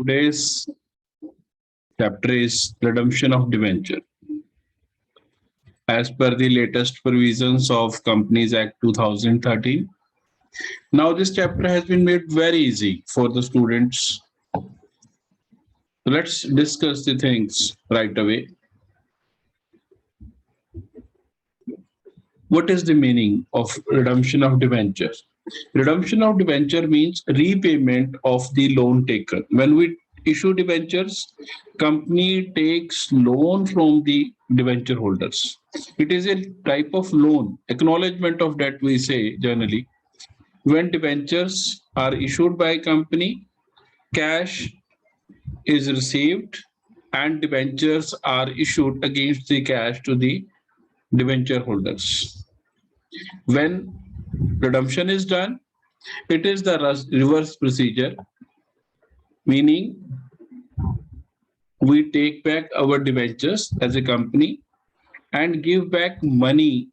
Today's chapter is redemption of debenture. As per the latest provisions of Companies Act 2013. Now this chapter has been made very easy for the students. Let's discuss the things right away. What is the meaning of redemption of debentures? Redemption of debenture means repayment of the loan taken. When we issue debentures, company takes loan from the debenture holders. It is a type of loan, acknowledgement of debt we say generally. When debentures are issued by a company, cash is received and debentures are issued against the cash to the debenture holders. When redemption is done, it is the reverse procedure, meaning we take back our debentures as a company and give back money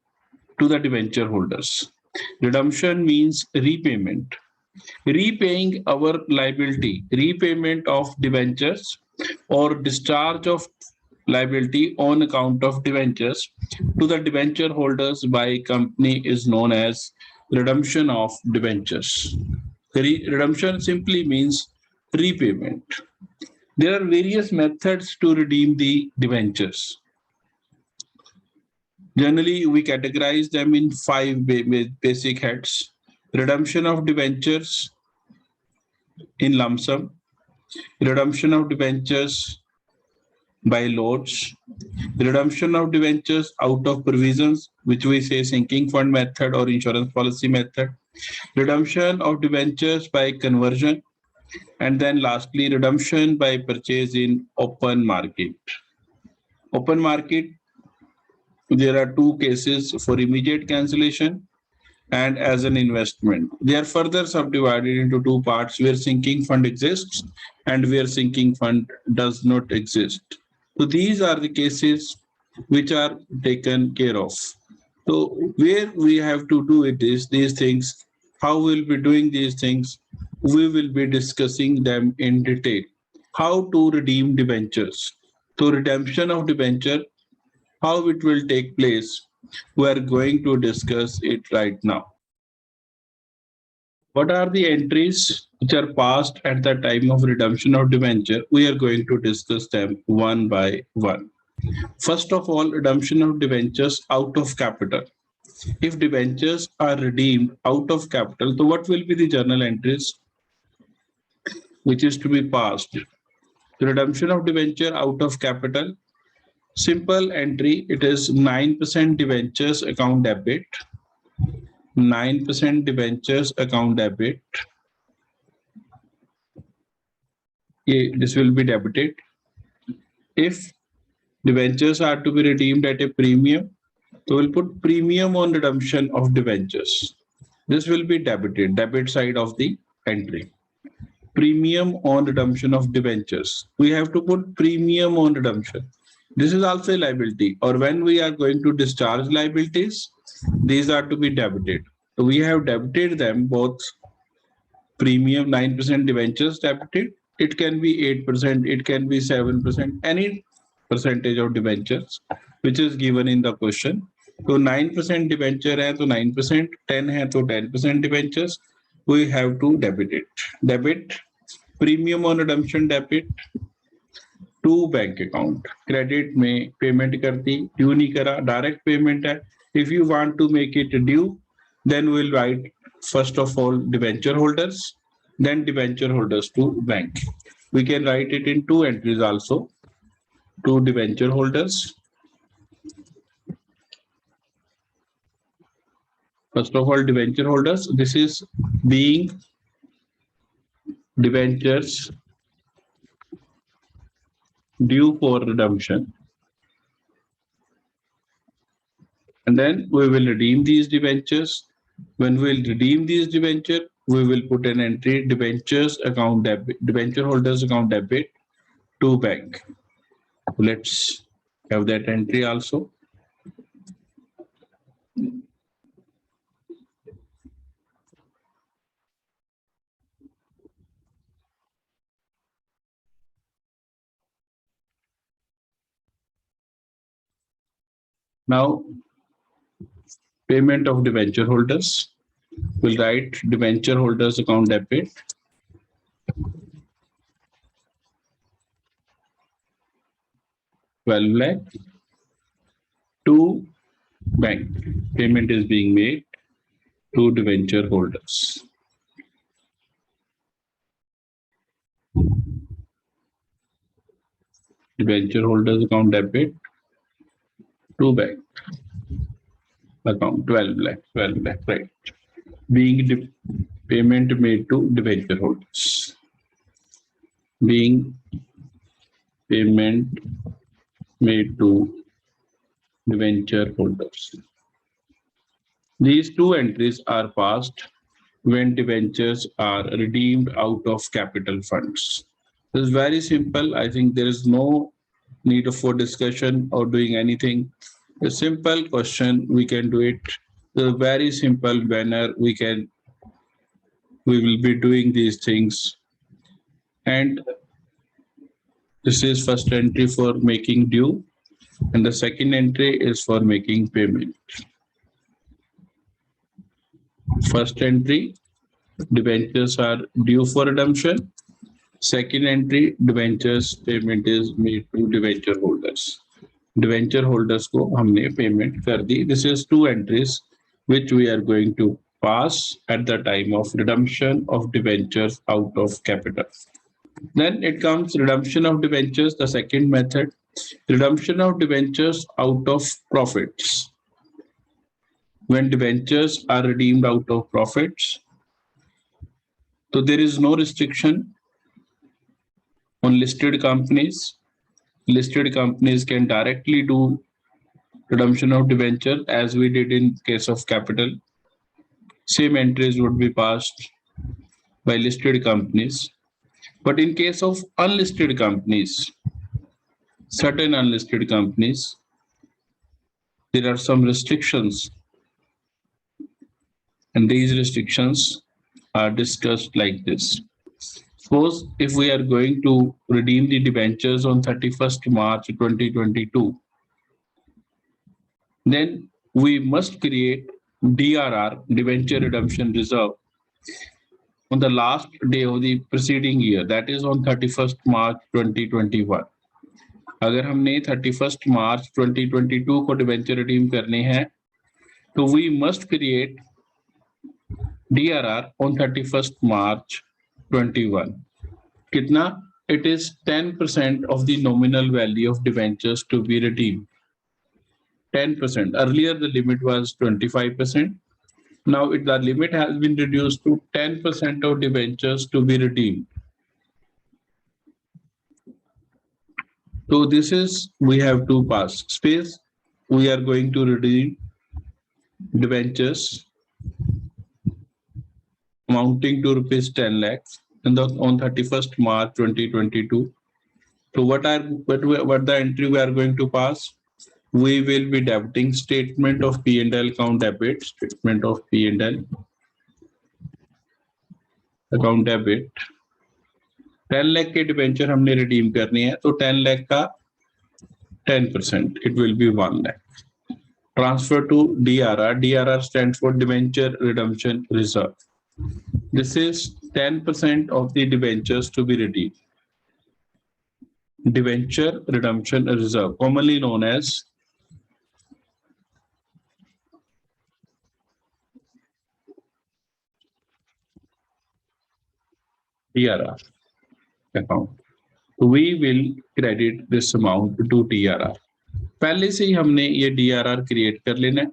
to the debenture holders. Redemption means repayment, repaying our liability, repayment of debentures or discharge of liability on account of debentures to the debenture holders by company is known as redemption of debentures. Redemption simply means repayment. There are various methods to redeem the debentures. Generally, we categorize them in five basic heads. Redemption of debentures in lump sum, redemption of debentures by lots, redemption of debentures out of provisions, which we say sinking fund method or insurance policy method, redemption of debentures by conversion, and then lastly, redemption by purchase in open market. Open market, there are two cases for immediate cancellation and as an investment. They are further subdivided into two parts where sinking fund exists and where sinking fund does not exist. So these are the cases which are taken care of. So where we have to do it is these things, how we'll be doing these things, we will be discussing them in detail. How to redeem debentures. So redemption of debenture, how it will take place, we are going to discuss it right now. What are the entries which are passed at the time of redemption of debenture? We are going to discuss them one by one. First of all, redemption of debentures out of capital. If debentures are redeemed out of capital, so what will be the journal entries which is to be passed? Redemption of debenture out of capital. Simple entry, it is 9% debentures account debit. 9% debentures account debit. This will be debited. If debentures are to be redeemed at a premium, so we'll put premium on redemption of debentures. This will be debited, debit side of the entry. Premium on redemption of debentures. We have to put premium on redemption. This is also a liability, or when we are going to discharge liabilities, these are to be debited. So we have debited them both. Premium 9% debentures debited. It can be 8%, it can be 7%, any percentage of debentures which is given in the question. So 9% debenture hai to 9%, 10 hai to 10% debentures, we have to debit it. Debit, premium on redemption debit to bank account. Credit में payment करती, due नहीं करा, direct payment है. If you want to make it due, then we'll write first of all debenture holders, then debenture holders to bank. We can write it in two entries also. To debenture holders. First of all, debenture holders. This is being debentures due for redemption. And then we will redeem these debentures. When we will redeem these debentures, we will put an entry debentures account debit, debenture holders account debit to bank. Let's have that entry also. Now, payment of debenture holders. We'll write debenture holders account debit. $12 lakh to bank. Payment is being made to debenture holders. Debenture holders account debit to bank account 12 lakh, right? Being payment made to debenture holders. Being payment made to debenture holders. These two entries are passed when debentures are redeemed out of capital funds. This is very simple. I think there is no need for discussion or doing anything. A simple question, we can do it. The very simple manner we will be doing these things. And this is first entry for making due, and the second entry is for making payment. First entry, debentures are due for redemption. Second entry, debentures payment is made to debenture holders. Debenture holders को हमने payment कर दी. This is two entries which we are going to pass at the time of redemption of debentures out of capital. Then it comes redemption of debentures, the second method. Redemption of debentures out of profits. When debentures are redeemed out of profits, so there is no restriction on listed companies. Listed companies can directly do redemption of debenture as we did in case of capital. Same entries would be passed by listed companies. But in case of unlisted companies, certain unlisted companies, there are some restrictions. And these restrictions are discussed like this. Suppose if we are going to redeem the debentures on 31st March 2022, then we must create DRR, debenture redemption reserve, on the last day of the preceding year, that is on 31st March 2021. अगर हमने 31st March 2022 को debenture redeem करने हैं तो we must create DRR on 31st March 21. कितना? It is 10% of the nominal value of debentures to be redeemed. 10%. Earlier the limit was 25%. Now the limit has been reduced to 10% of debentures to be redeemed. So this is, we have to pass space. We are going to redeem debentures amounting to rupees 10 lakhs on 31st March 2022. So what the entry we are going to pass? We will be debiting statement of P&L account debit, statement of P&L account debit. 10 lakh के debenture हमने redeem करनी है तो 10 lakh का 10%, it will be 1 lakh. Transfer to DRR. DRR stands for debenture redemption reserve. This is 10% of the debentures to be redeemed. Debenture redemption reserve, commonly known as DRR account. We will credit this amount to DRR. पहले से ही हमने ये DRR create कर लेना है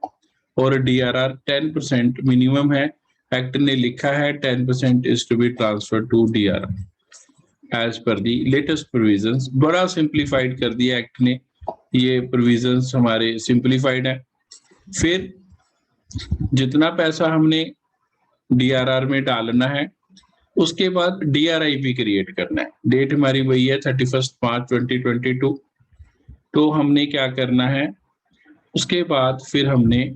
और DRR 10% minimum है. Act ने लिखा है 10% is to be transferred to DRR as per the latest provisions. बड़ा सिंप्लीफाइड कर दिया एक्ट ने, ये प्रोविजंस हमारे सिंप्लीफाइड है. फिर जितना पैसा हमने DRR में डालना है उसके बाद DRI भी क्रिएट करना है. डेट हमारी वही है 31st March 2022. तो हमने क्या करना है, उसके बाद फिर हमने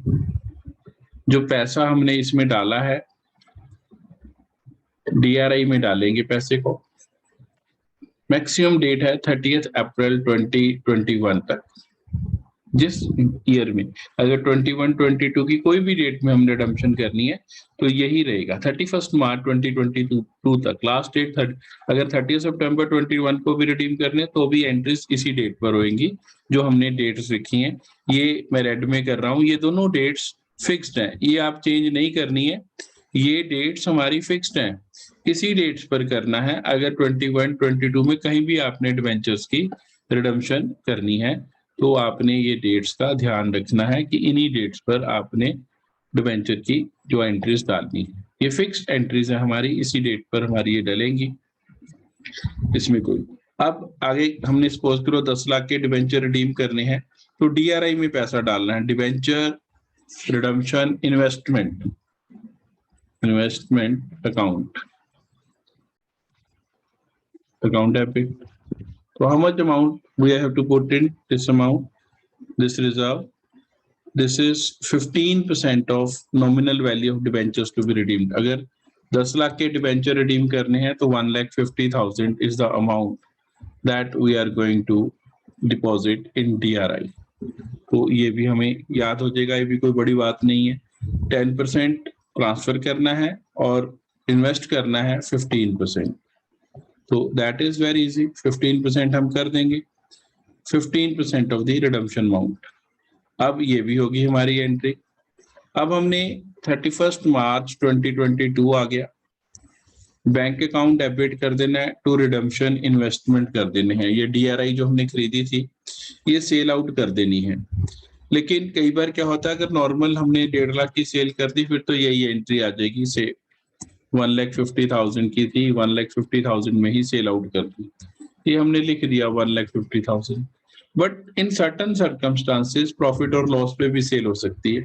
जो पैसा हमने इसमें डाला है DRI में डालेंगे पैसे को. मैक्सिमम डेट है 30th April 2021 तक. जिस ईयर में, अगर 21 22 की कोई भी डेट में हम रिडम्पशन करनी है तो यही रहेगा 31 मार्च 2022 तक लास्ट डेट। अगर 30 सितंबर 21 को भी रिडीम करने तो भी एंट्रीज इसी डेट पर होंगी जो हमने डेट्स लिखी हैं। ये मैं रेड में कर रहा हूँ, ये दोनों डेट्स फिक्स्ड हैं, ये आप चेंज नहीं करनी है, ये डेट्स हमारी फिक्स्ड हैं, इसी डेट्स पर करना है। अगर 21 22 में कहीं भी आपने डिबेंचर्स की रिडम्पशन करनी है तो आपने ये डेट्स का ध्यान रखना है कि इन्हीं डेट्स पर आपने डिबेंचर की जो एंट्रीज डालनी है, ये फिक्स्ड एंट्रीज है हमारी, इसी डेट पर हमारी ये डलेंगी, इसमें कोई। अब आगे हमने सपोज करो 10 लाख के डिबेंचर रिडीम करने हैं तो डीआरआई में पैसा डालना है, debenture redemption investment account debit. So how much amount we have to put in this amount, this reserve? This is 15% of nominal value of debentures to be redeemed. अगर 10 लाख के debenture redeem करने हैं तो 1,50,000 is the amount that we are going to deposit in DRI. तो ये भी हमें याद हो जाएगा, ये भी कोई बड़ी बात नहीं है। 10% ट्रांसफर करना है और इन्वेस्ट करना है 15%, तो दैट इज वेरी इजी, 15% हम कर देंगे, 15% ऑफ द रिडम्पशन अमाउंट। अब ये भी होगी हमारी एंट्री। अब हमने 31 मार्च 2022 आ गया, बैंक अकाउंट डेबिट कर देना है, टू रिडम्पशन इन्वेस्टमेंट कर देने हैं, ये डीआरआई जो हमने खरीदी थी ये सेल आउट कर देनी है। लेकिन कई बार क्या होता है, अगर नॉर्मल हमने 1.5 लाख की सेल कर दी फिर तो यही एंट्री आ जाएगी, से 1,50,000 की थी, 1,50,000 में ही सेल आउट कर दी, ये हमने लिख दिया 1,50,000। But in certain circumstances profit और लॉस पे भी सेल हो सकती है।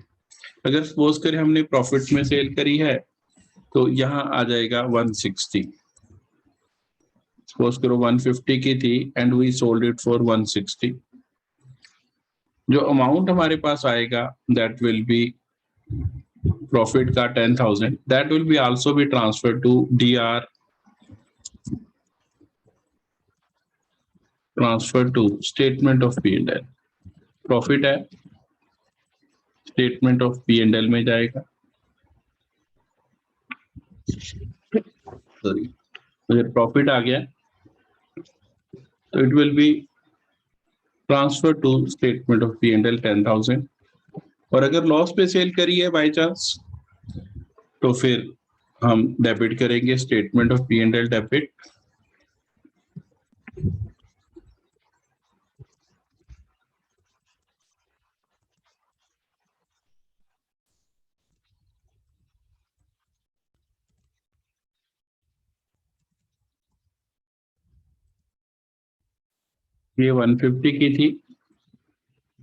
अगर सपोज करें हमने प्रॉफिट में सेल करी है तो यहाँ आ जाएगा 160, सपोज करो 150 की थी and we sold it for 160, जो अमाउंट हमारे पास आएगा दैट विल बी प्रॉफिट का 10,000, that will be also be transfer to DR, transfer to statement of P and L. Profit है, statement of P and L में जाएगा, sorry, अगर profit आ गया तो it will be transfer to statement of P and L 10,000। और अगर loss पे सेल करी है बाय चांस तो फिर हम डेबिट करेंगे statement of P and L debit, ये 150 की थी,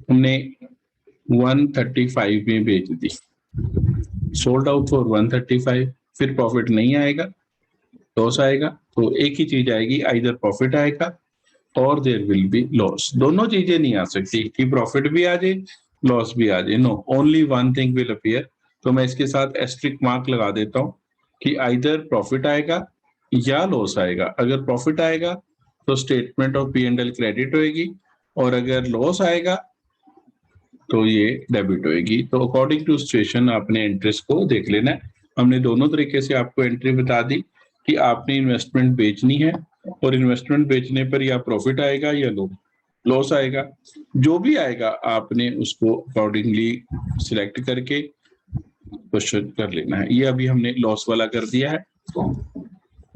हमने 135 में बेच दी, सोल्ड आउट फॉर 135, फिर प्रॉफिट नहीं आएगा, लॉस आएगा। तो एक ही चीज आएगी, आइदर प्रॉफिट आएगा और देयर विल बी लॉस। दोनों चीजें नहीं आ सकती कि प्रॉफिट भी आ जाए लॉस भी आ जाए, no, only one thing will appear. तो मैं इसके साथ एस्ट्रिक मार्क लगा देता हूँ कि आइदर प्रॉफिट आएगा या लॉस आएगा। अगर प्रॉफिट आएगा तो statement of P and L credit होएगी, और अगर लॉस आएगा तो ये डेबिट होएगी। तो अकॉर्डिंग टू सिचुएशन आपने इंटरेस्ट को देख लेना है। हमने दोनों तरीके से आपको एंट्री बता दी कि आपने इन्वेस्टमेंट बेचनी है और इन्वेस्टमेंट बेचने पर या प्रॉफिट आएगा या लॉस आएगा, जो भी आएगा आपने उसको अकॉर्डिंगली सिलेक्ट करके क्वेश्चन कर लेना है। ये अभी हमने लॉस वाला कर दिया है,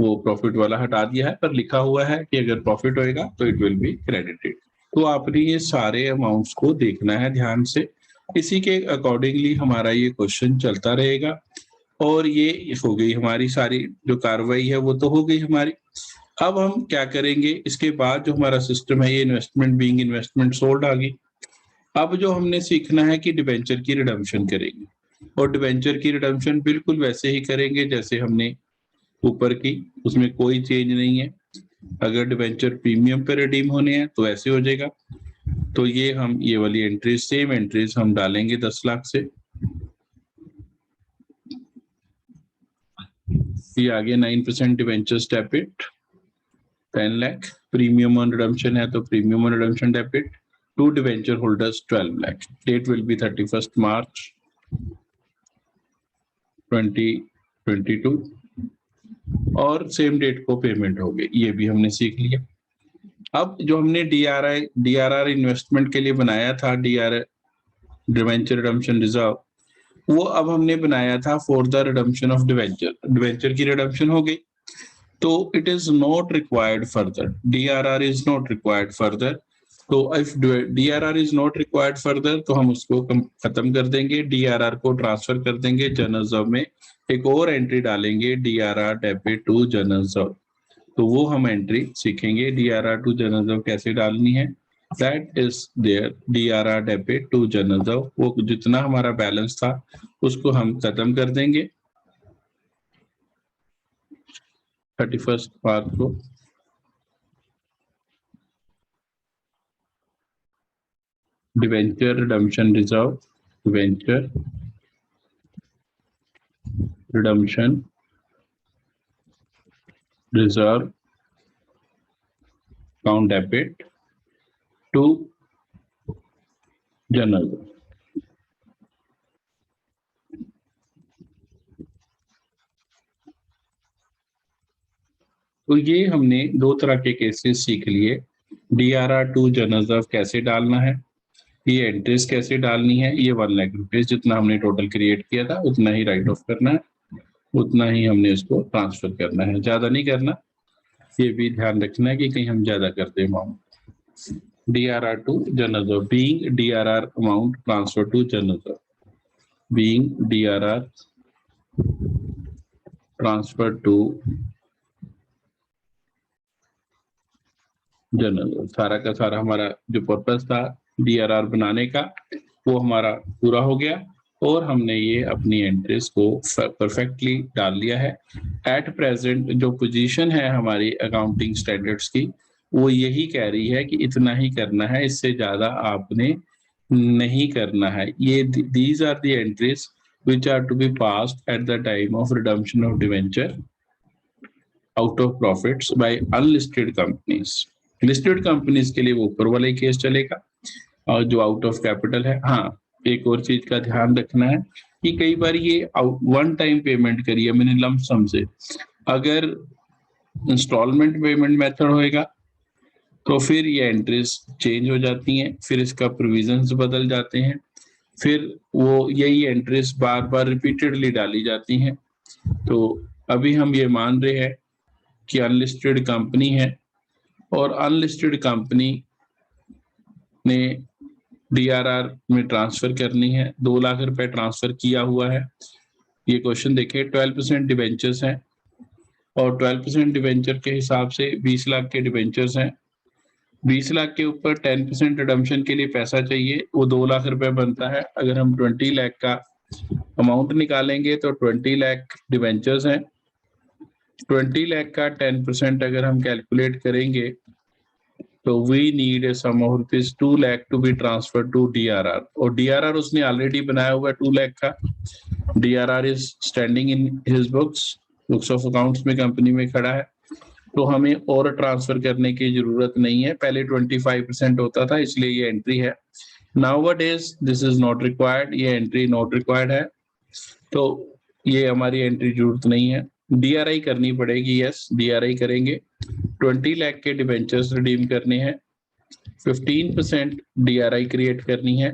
वो प्रॉफिट वाला हटा दिया है, पर लिखा हुआ है कि अगर प्रॉफिट होएगा तो इट विल बी क्रेडिटेड। तो आपने ये सारे अमाउंट्स को देखना है ध्यान से, इसी के अकॉर्डिंगली हमारा ये क्वेश्चन चलता रहेगा। और ये हो गई हमारी सारी जो कार्रवाई है वो तो हो गई हमारी। अब हम क्या करेंगे, इसके बाद जो हमारा सिस्टम है, ये इन्वेस्टमेंट बीइंग इन्वेस्टमेंट सोल्ड आ गई। अब जो हमने सीखना है कि डिबेंचर की रिडम्पशन करेंगे, और डिबेंचर की रिडम्पशन बिल्कुल वैसे ही करेंगे जैसे हमने ऊपर की, उसमें कोई चेंज नहीं है। अगर डिबेंचर प्रीमियम पे रिडीम होने हैं तो ऐसे हो जाएगा। तो ये हम ये वाली एंट्रीज, सेम एंट्रीज हम डालेंगे 10 लाख से। ये आगे 9% debentures debit 10 lakh, premium on redemption है तो premium on redemption debit to debenture holders 12 lakh. Date will be 31st March 2022 और सेम डेट को पेमेंट हो गई। ये भी हमने सीख लिया। अब जो हमने डीआरआर इन्वेस्टमेंट के लिए बनाया था, डिवेंचर रिडम्पशन रिजर्व, वो अब हमने बनाया था for the redemption of debenture की रिडम्पशन हो गई, तो it is not required further, DRR is not required further. तो if DRR is not required further तो हम उसको खत्म कर देंगे, डीआरआर को ट्रांसफर कर देंगे जनरल रिजर्व में, एक और एंट्री डालेंगे DRR debit to general reserve. तो वो हम एंट्री सीखेंगे डीआरआर टू जनरल रिजर्व कैसे डालनी है। That is there DRR debit to general reserve, वो जितना हमारा बैलेंस था उसको हम खत्म कर देंगे 31st मार्च को। Debenture redemption reserve, debenture redemption reserve account debit to general. तो ये हमने दो तरह के केसेस सीख लिए, डीआरआर टू जनरल रिजर्व कैसे डालना है, ये एंट्रीज कैसे डालनी है, ये 1 लाख रुपीज जितना हमने टोटल क्रिएट किया था उतना ही राइट ऑफ करना है, उतना ही हमने इसको ट्रांसफर करना है, ज्यादा नहीं करना। ये भी ध्यान रखना है कि कहीं हम ज्यादा कर दें amount. DRR to general reserve, being DRR amount transfer to general reserve, being DRR transfer to general. सारा का सारा हमारा जो पर्पस था डीआरआर बनाने का वो हमारा पूरा हो गया और हमने ये अपनी एंट्रीज को परफेक्टली डाल लिया है। एट प्रेजेंट जो पोजीशन है हमारी अकाउंटिंग स्टैंडर्ड्स की वो यही कह रही है कि इतना ही करना है, इससे ज्यादा आपने नहीं करना है। ये these are the entries which are to be passed at the time of redemption of debenture out of profits by unlisted companies. Listed companies के लिए वो ऊपर वाला ही केस चलेगा और जो आउट ऑफ कैपिटल है। हाँ, एक और चीज का ध्यान रखना है कि कई बार ये वन टाइम पेमेंट करिए मैंने लंप सम से, अगर इंस्टॉलमेंट पेमेंट मेथड होएगा तो फिर ये एंट्रीज चेंज हो जाती हैं, फिर इसका प्रोविजंस बदल जाते हैं, फिर वो यही एंट्रीज बार बार रिपीटेडली डाली जाती हैं। तो अभी हम ये मान रहे हैं कि अनलिस्टेड कंपनी है और अनलिस्टेड कंपनी ने डीआरआर में ट्रांसफर करनी है, 2 लाख रुपए ट्रांसफर किया हुआ है। ये क्वेश्चन देखिए 12% डिबेंचर्स हैं और 12% डिबेंचर के हिसाब से 20 लाख के डिबेंचर्स हैं। 20 लाख के ऊपर 10% रिडम्पशन के लिए पैसा चाहिए, वो 2 लाख रुपए बनता है। अगर हम 20 लाख का अमाउंट निकालेंगे तो 20 लाख डिबेंचर्स हैं, 20 लाख का 10% अगर हम कैलकुलेट करेंगे तो we need a sum of rupees 2 lakh to be transfer to DRR, और डीआरआर उसने ऑलरेडी बनाया हुआ है 2 लाख का। DRR is standing in his books of accounts में कंपनी में खड़ा है, तो हमें और ट्रांसफर करने की जरूरत नहीं है। पहले 25% होता था इसलिए ये एंट्री है। Nowadays this is not required, ये एंट्री नॉट रिक्वायर्ड है, तो ये हमारी एंट्री जरूरत नहीं है। डीआरआई करनी पड़ेगी, यस डीआरआई करेंगे। 20 लाख के डिबेंचर्स रिडीम करने हैं, 15% डीआरआई क्रिएट करनी है,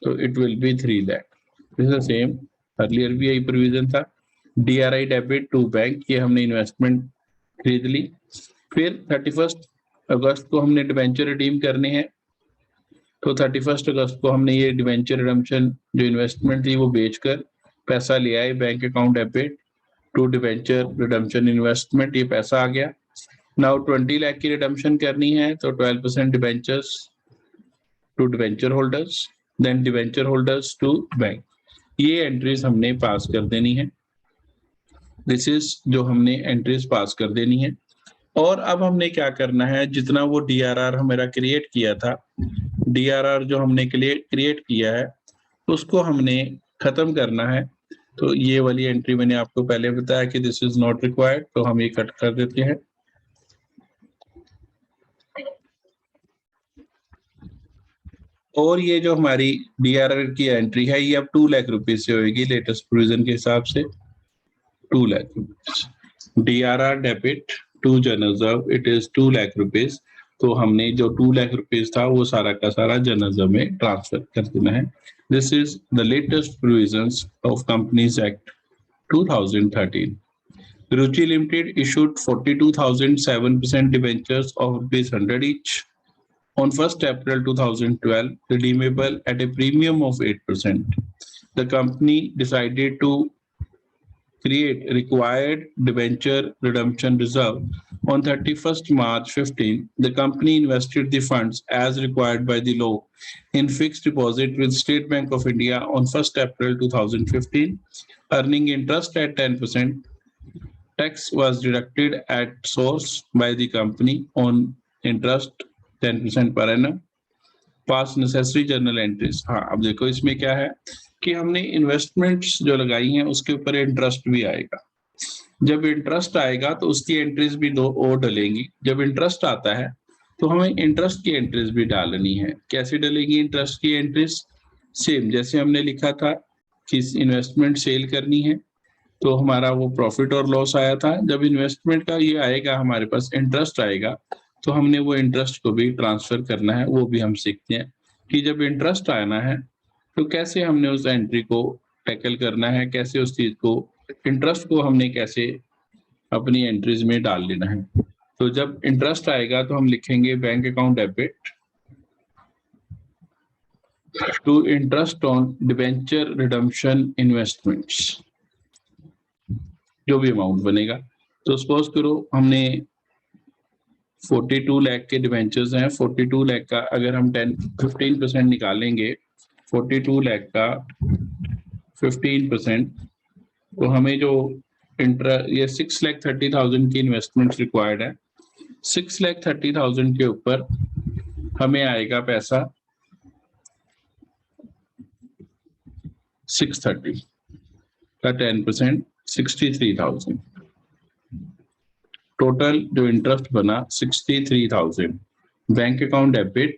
तो it will B 3 lakh. This is same, earlier भी यही प्रोविजन था। डीआरआई डेबिट टू बैंक, ये हमने इन्वेस्टमेंट खरीद ली। फिर 31 अगस्त को हमने डिबेंचर रिडीम करने हैं, तो 31 अगस्त को हमने ये डिबेंचर रिडम्पशन जो इन्वेस्टमेंट थी वो बेचकर पैसा ले आए bank account debit to debenture redemption investment, ये पैसा आ गया। नाउ 20 लाख की रिडम्पशन करनी है तो 12% debentures to debenture holders, then debenture holders to bank, ये एंट्रीज हमने पास कर देनी है। दिस इज जो हमने एंट्रीज पास कर देनी है। और अब हमने क्या करना है, जितना वो डीआरआर हमारा क्रिएट किया था, डीआरआर जो हमने क्रिएट किया है उसको हमने खत्म करना है। तो ये वाली एंट्री मैंने आपको पहले बताया कि दिस इज नॉट रिक्वायर्ड, तो हम ये कट कर देते हैं। और ये जो हमारी डीआरआर की एंट्री है ये अब 2 लाख रुपए से होगी लेटेस्ट प्रोविजन के हिसाब से, 2 lakh rupees. DRR debit to general reserve it is 2 lakh rupees. तो हमने जो 2 लाख रुपीज था वो सारा का सारा जनरल रिजर्व में ट्रांसफर कर देना है। This is the latest provisions of companies act 2013। Ruchi Limited issued 42,007 debentures of ₹100 each on 1st April 2012, redeemable at a premium of 8%. The company decided to create required debenture redemption reserve on 31st March 15. The company invested the funds as required by the law in fixed deposit with State Bank of India on 1st April 2015, earning interest at 10%. Tax was deducted at source by the company on interest 10% per annum. Pass necessary journal entries। हाँ, अब देखो इसमें क्या है कि हमने investments जो लगाई हैं उसके ऊपर इंटरेस्ट भी आएगा। जब इंटरेस्ट आएगा तो उसकी एंट्रीज भी दो और डलेंगी। जब इंटरेस्ट आता है तो हमें इंटरेस्ट की एंट्रीज भी डालनी है। कैसे डलेगी इंटरेस्ट की एंट्रीज? सेम जैसे हमने लिखा था कि इन्वेस्टमेंट सेल करनी है तो हमारा वो प्रॉफिट और लॉस आया था। जब इन्वेस्टमेंट का ये आएगा हमारे पास इंटरेस्ट आएगा तो हमने वो इंटरेस्ट को भी ट्रांसफर करना है। वो भी हम सीखते हैं कि जब इंटरेस्ट आना है तो कैसे हमने उस एंट्री को टैकल करना है, कैसे उस चीज को इंटरेस्ट को हमने कैसे अपनी एंट्रीज में डाल लेना है। तो जब इंटरेस्ट आएगा तो हम लिखेंगे bank account debit to interest on debenture redemption investments, जो भी अमाउंट बनेगा। तो सपोज करो हमने 42 लाख के डिबेंचर्स हैं। 42 लाख का अगर हम 15% निकालेंगे, 42 लाख का 15%, तो हमें जो ये 6,30,000 की इन्वेस्टमेंट रिक्वायर्ड है। 6,30,000 के ऊपर हमें आएगा पैसा 630 का 10%, 63,000। टोटल जो इंटरेस्ट बना 63,000। Bank account debit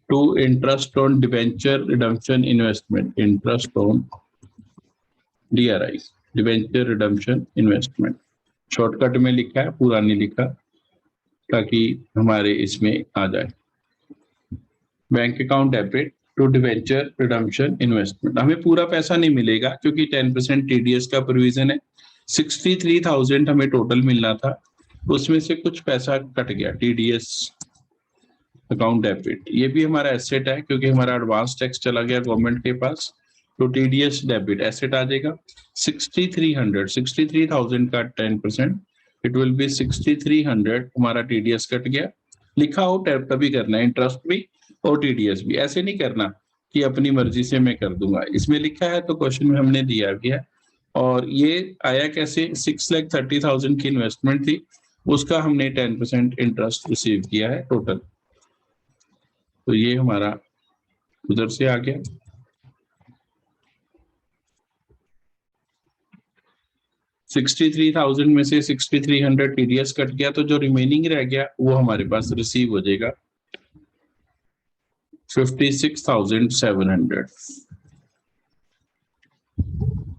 to interest on debenture redemption investment, interest on DRI debenture redemption investment. Shortcut में लिखा है, पूरा नहीं लिखा ताकि हमारे इसमें आ जाए। Bank account debit to debenture redemption investment. हमें पूरा पैसा नहीं मिलेगा क्योंकि 10% टीडीएस का प्रोविजन है। 63,000 हमें टोटल मिलना था, उसमें से कुछ पैसा कट गया टीडीएस अकाउंट डेबिट। ये भी हमारा एसेट है क्योंकि हमारा एडवांस टैक्स चला गया गवर्नमेंट के पास, तो टीडीएस डेबिट एसेट आ जाएगा। 63,000 का 10%, इट विल बी 6300। हमारा टीडीएस कट गया। लिखा हो तभी करना है, इंटरेस्ट भी और टीडीएस भी। ऐसे नहीं करना कि अपनी मर्जी से मैं कर दूंगा। इसमें लिखा है तो क्वेश्चन में हमने दिया भी है। और ये आया कैसे? 6,30,000 की इन्वेस्टमेंट थी, उसका हमने 10% इंटरेस्ट रिसीव किया है टोटल। तो ये हमारा उधर से आ गया। $63,000 में से 6,300 टीडीएस कट गया, तो जो रिमेनिंग रह गया वो हमारे पास रिसीव हो जाएगा 56,700।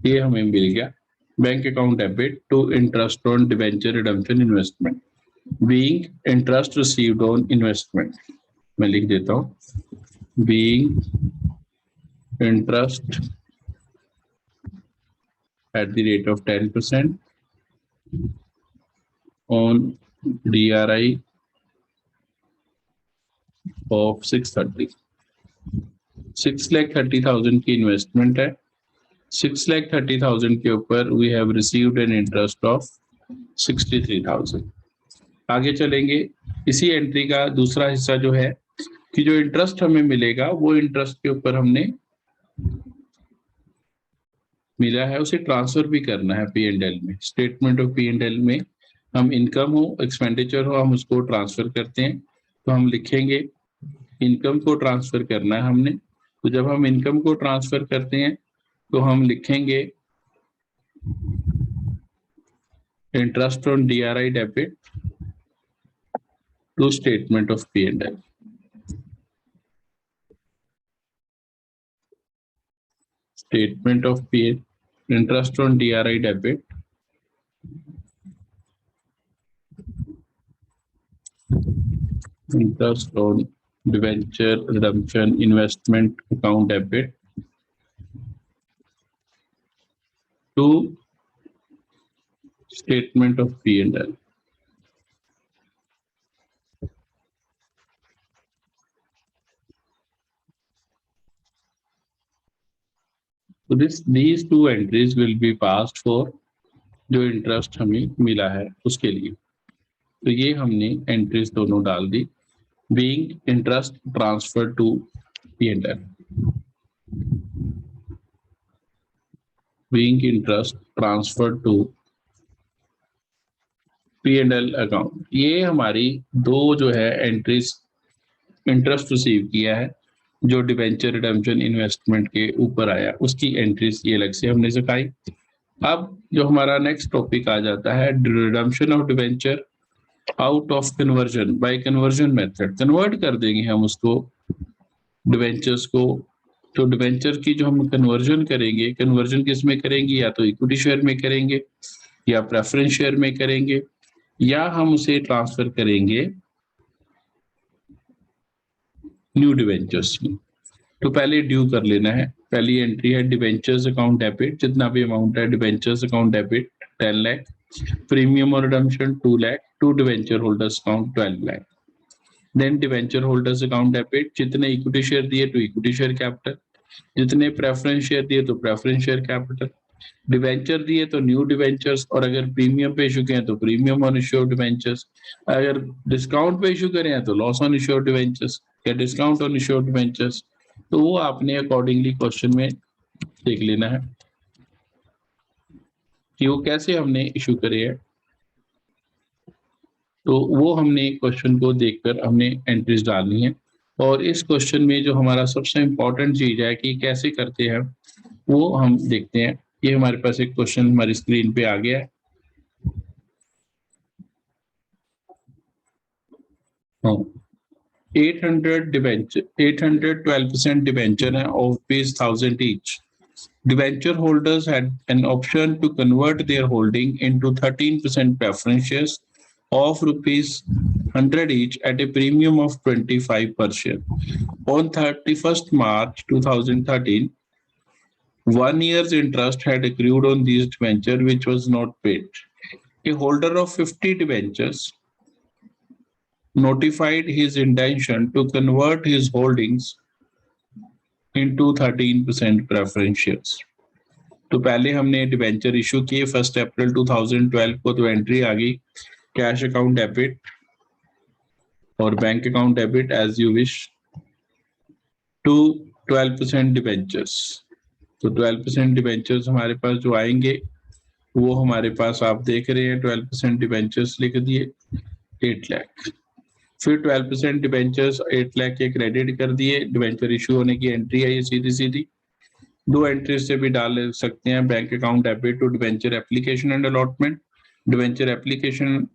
ये हमें मिल गया। Bank account debit to interest on debenture redemption investment being interest received on investment. मैं लिख देता हूँ, being interest at the rate of 10% on DRI of 630। 6,30,000 की इन्वेस्टमेंट है। 6,30,000 के ऊपर we have received an interest of 63,000। आगे चलेंगे। इसी एंट्री का दूसरा हिस्सा जो है कि जो इंटरेस्ट हमें मिलेगा वो इंटरेस्ट के ऊपर हमने मिला है उसे ट्रांसफर भी करना है पी एंड एल में। Statement of P and L में हम इनकम हो एक्सपेंडिचर हो हम उसको ट्रांसफर करते हैं। तो हम लिखेंगे इनकम को ट्रांसफर करना है हमने। तो जब हम इनकम को ट्रांसफर करते हैं तो हम लिखेंगे interest on DRI debit to statement of P and L. statement of pay, interest on DRI debit, interest on debenture redemption investment account debit to statement of P&L. So these two entries will be passed for जो interest हमें मिला है उसके लिए। तो ये हमने entries दोनों डाल दी। Being interest transfer to P&L, being interest transfer to P&L account. ये हमारी दो जो है एंट्रीज इंटरेस्ट रिसीव किया है जो डिबेंचर रिडेम्पशन इन्वेस्टमेंट के ऊपर आया, उसकी एंट्रीज ये अलग से हमने सिखाई। अब जो हमारा नेक्स्ट टॉपिक आ जाता है redemption of debenture out of conversion bye conversion method. Convert कर देंगे हम उसको डिबेंचर्स को। तो डिबेंचर की जो हम कन्वर्जन करेंगे, कन्वर्जन किस में करेंगे, या तो इक्विटी शेयर में करेंगे या प्रेफरेंस शेयर में करेंगे, या हम उसे ट्रांसफर करेंगे न्यू डिबेंचर्स में। तो पहले ड्यू कर लेना है। पहली एंट्री है डिबेंचर्स अकाउंट डेबिट, जितना भी अमाउंट है debentures account debit 10 lakh, premium और redemption 2 lakh, to debenture holders account 12 lakh. Then debenture holders account debit, जितने इक्विटी शेयर दिए तो इक्विटी शेयर कैपिटल, जितने प्रेफरेंस शेयर दिए तो प्रेफरेंस शेयर कैपिटल, डिबेंचर दिए तो न्यू डिबेंचर्स, और अगर प्रीमियम पे इशू करें तो premium on issue of debentures, अगर डिस्काउंट पे इशू करें तो loss on issue of debentures या discount on issue of debentures. तो वो आपने अकॉर्डिंगली क्वेश्चन में देख लेना है कि वो कैसे हमने इशू करे हैं। तो वो हमने क्वेश्चन को देखकर हमने एंट्रीज डालनी है। और इस क्वेश्चन में जो हमारा सबसे इम्पोर्टेंट चीज है कि कैसे करते हैं वो हम देखते हैं। ये हमारे पास एक क्वेश्चन हमारी स्क्रीन पे आ गया है। हाँ, 800 डिबेंचर, 812% डिबेंचर है of ₹1000 each. Debenture holders had an option to convert their holding into 13% preference shares of ₹100 each at a premium of 25 per share. On 31st March 2013, 1 year's interest had accrued on these debentures which was not paid. A holder of 50 debentures notified his intention to convert his holdings into 13% preference shares. तो पहले हमने debenture issue किए 1 अप्रैल 2012 को, तो entry आ गई cash account debit और bank account debit as you wish to 12% debentures. तो 12% डिबेंचर्स हमारे पास जो आएंगे वो हमारे पास आप देख रहे हैं 12% डिबेंचर्स लिख दिए 8 लाख। फिर 12% डिबेंचर्स 8 लाख के क्रेडिट कर दिए, डिबेंचर इशू होने की एंट्री है ये सीधी सीधी। दो एंट्रीज से भी डाल सकते हैं, bank account debit to debenture application and allotment, debenture application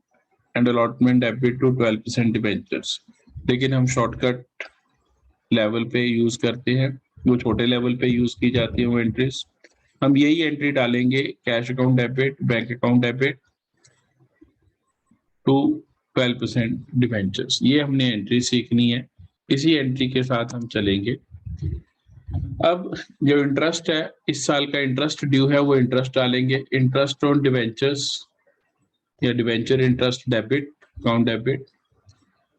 and allotment debit to 12% debentures. लेकिन हम शॉर्टकट लेवल पे यूज करते हैं, वो छोटे लेवल पे यूज की जाती है वो एंट्रीज। हम यही एंट्री डालेंगे cash account debit, bank account debit to 12% debentures. ये हमने एंट्री सीखनी है, इसी एंट्री के साथ हम चलेंगे। अब जो इंटरेस्ट है, इस साल का इंटरेस्ट ड्यू है, वो इंटरेस्ट डालेंगे। इंटरेस्ट ऑन डिबेंचर्स या debenture interest debit account debit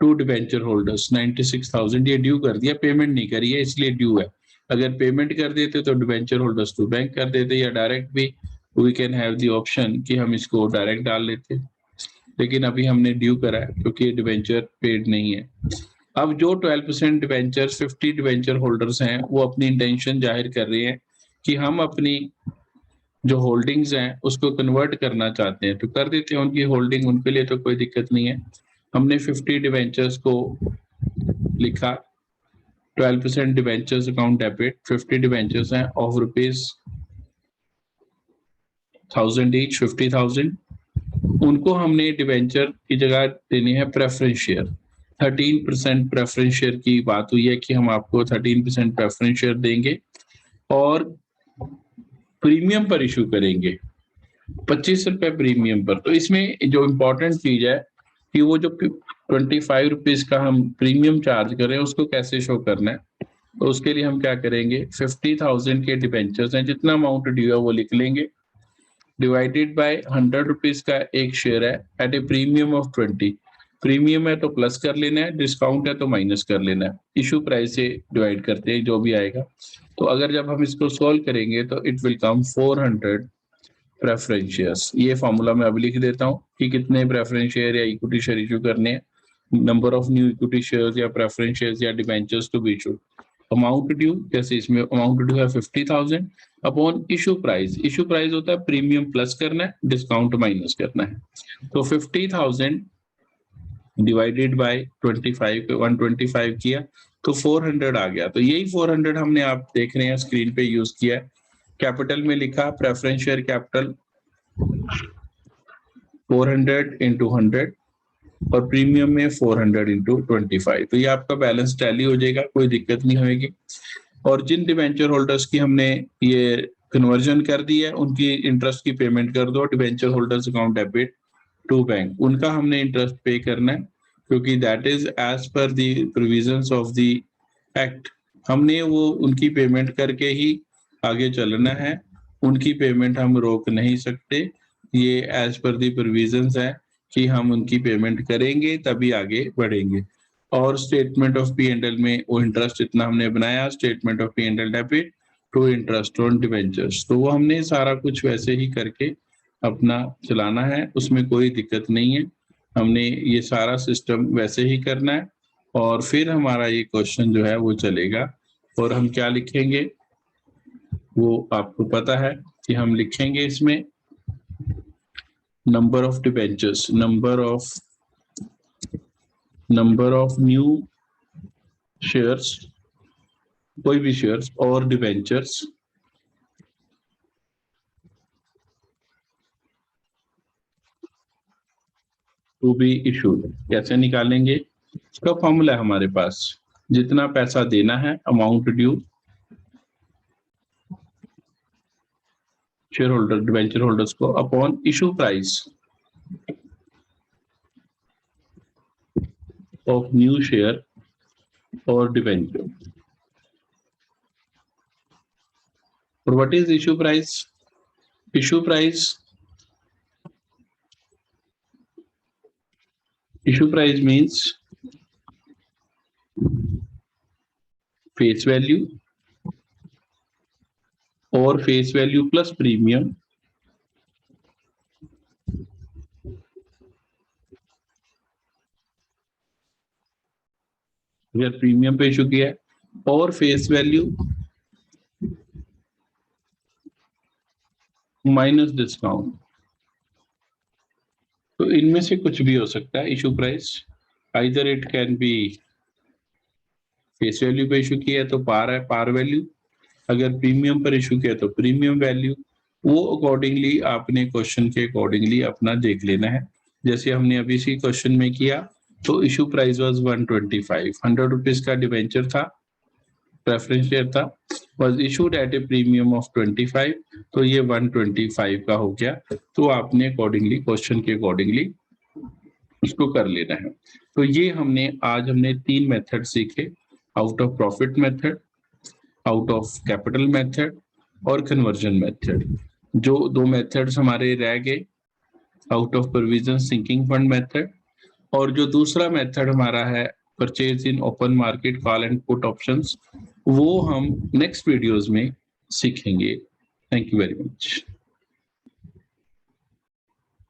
to debenture holders 96,000, ये ड्यू कर दिया, पेमेंट नहीं करी है इसलिए ड्यू है। अगर पेमेंट कर देते तो डिबेंचर होल्डर्स टू बैंक कर देते, या डायरेक्ट भी we can have the option कि हम इसको डायरेक्ट डाल लेते, लेकिन अभी हमने ड्यू करा है क्योंकि डिबेंचर पेड नहीं है। अब जो 12% डिबेंचर 50 डिबेंचर होल्डर्स हैं वो अपनी इंटेंशन जाहिर कर रहे हैं कि हम अपनी जो होल्डिंग्स हैं उसको कन्वर्ट करना चाहते हैं, तो कर देते हैं उनकी होल्डिंग, उनके लिए तो कोई दिक्कत नहीं है। हमने 50 डिबेंचर्स को लिखा 12% डिबेंचर्स अकाउंट डेबिट, 50 डिबेंचर्स हैं ऑफ ₹1000 ईच, 50,000। उनको हमने डिबेंचर की जगह देनी है प्रेफरेंस शेयर। 13% प्रेफरेंस शेयर की बात हुई है कि हम आपको 13% प्रेफरेंस शेयर देंगे, और प्रीमियम पर इशू करेंगे, 25 रुपए प्रीमियम पर। तो इसमें जो इम्पोर्टेंट चीज है कि वो जो 25 रुपीज का हम प्रीमियम चार्ज कर रहे हैं उसको कैसे शो करना है। तो उसके लिए हम क्या करेंगे, 50,000 के डिबेंचर्स हैं, जितना अमाउंट ड्यू है वो लिख लेंगे, डिवाइडेड बाय 100 रुपीज का एक शेयर है at a premium of 20। Premium है तो प्लस कर लेना है, डिस्काउंट है तो माइनस कर लेना है, इशू प्राइस से डिवाइड करते हैं जो भी आएगा। तो अगर जब हम इसको सॉल्व करेंगे तो it will come 400 preference shares. ये फॉर्मूला मैं अभी लिख देता हूँ कि कितने प्रेफरेंस शेयर या इक्विटी शेयर इशू करने हैं, number of new equity shares या प्रेफरेंस शेयर्स या debentures to be issued. Amount due, जैसे इसमें अमाउंट ड्यू है 50,000 upon issue price. Issue price होता है प्रीमियम प्लस करना है, डिस्काउंट माइनस करना है। तो 50,000 डिवाइडेड बाय 25 125 किया तो 400 आ गया। तो यही 400 हमने, आप देख रहे हैं स्क्रीन पे, यूज किया है। कैपिटल में लिखा प्रेफरेंस शेयर कैपिटल 400 इंटू 100 और प्रीमियम में 400 इंटू 25। तो ये आपका बैलेंस टैली हो जाएगा, कोई दिक्कत नहीं होगी। और जिन डिबेंचर होल्डर्स की हमने ये कन्वर्जन कर दी है उनकी इंटरेस्ट की पेमेंट कर दो, debenture holders account debit to bank, उनका हमने इंटरेस्ट पे करना है, क्योंकि that is as per the provisions of the act. हमने वो उनकी पेमेंट करके ही आगे चलना है, उनकी पेमेंट हम रोक नहीं सकते। ये एज पर द प्रोविजंस है कि हम उनकी पेमेंट करेंगे तभी आगे बढ़ेंगे। और statement of P and L में वो इंटरेस्ट इतना हमने बनाया, statement of P and L debit to interest on debentures, तो वो हमने सारा कुछ वैसे ही करके अपना चलाना है, उसमें कोई दिक्कत नहीं है। हमने ये सारा सिस्टम वैसे ही करना है और फिर हमारा ये क्वेश्चन जो है वो चलेगा। और हम क्या लिखेंगे वो आपको पता है कि हम लिखेंगे इसमें number of debentures, number of new shares, कोई भी शेयर्स और डिबेंचर्स टू बी इशूड। कैसे निकालेंगे, इसका फॉर्मूला है हमारे पास, जितना पैसा देना है amount due share holder debenture holders को upon issue price of new share और डिबेंचर। और what is issue price? Issue price means face value और फेस वैल्यू प्लस प्रीमियम अगर प्रीमियम पे इशू किया है, और फेस वैल्यू माइनस डिस्काउंट। तो इनमें से कुछ भी हो सकता है issue price, either it can be face value पे इशू किया है तो पार है, पार वैल्यू, अगर प्रीमियम पर इशू किया तो प्रीमियम वैल्यू। वो अकॉर्डिंगली आपने क्वेश्चन के अकॉर्डिंगली अपना देख लेना है। जैसे हमने अभी इसी क्वेश्चन में किया तो इशू प्राइस वाज 125, 100 रुपीज का डिबेंचर था, प्रेफरेंस शेयर था, was issued at a premium of 25, तो ये 125 का हो गया। तो आपने अकॉर्डिंगली क्वेश्चन के अकॉर्डिंगली इसको कर लेना है। तो ये हमने 3 मेथड सीखे, out of profit method, out of capital method और कन्वर्जन मेथड। जो 2 मेथड्स हमारे रह गए, out of provision sinking fund method, और जो दूसरा मेथड हमारा है purchase in open market call and put options, वो हम नेक्स्ट वीडियोस में सीखेंगे। Thank you very much.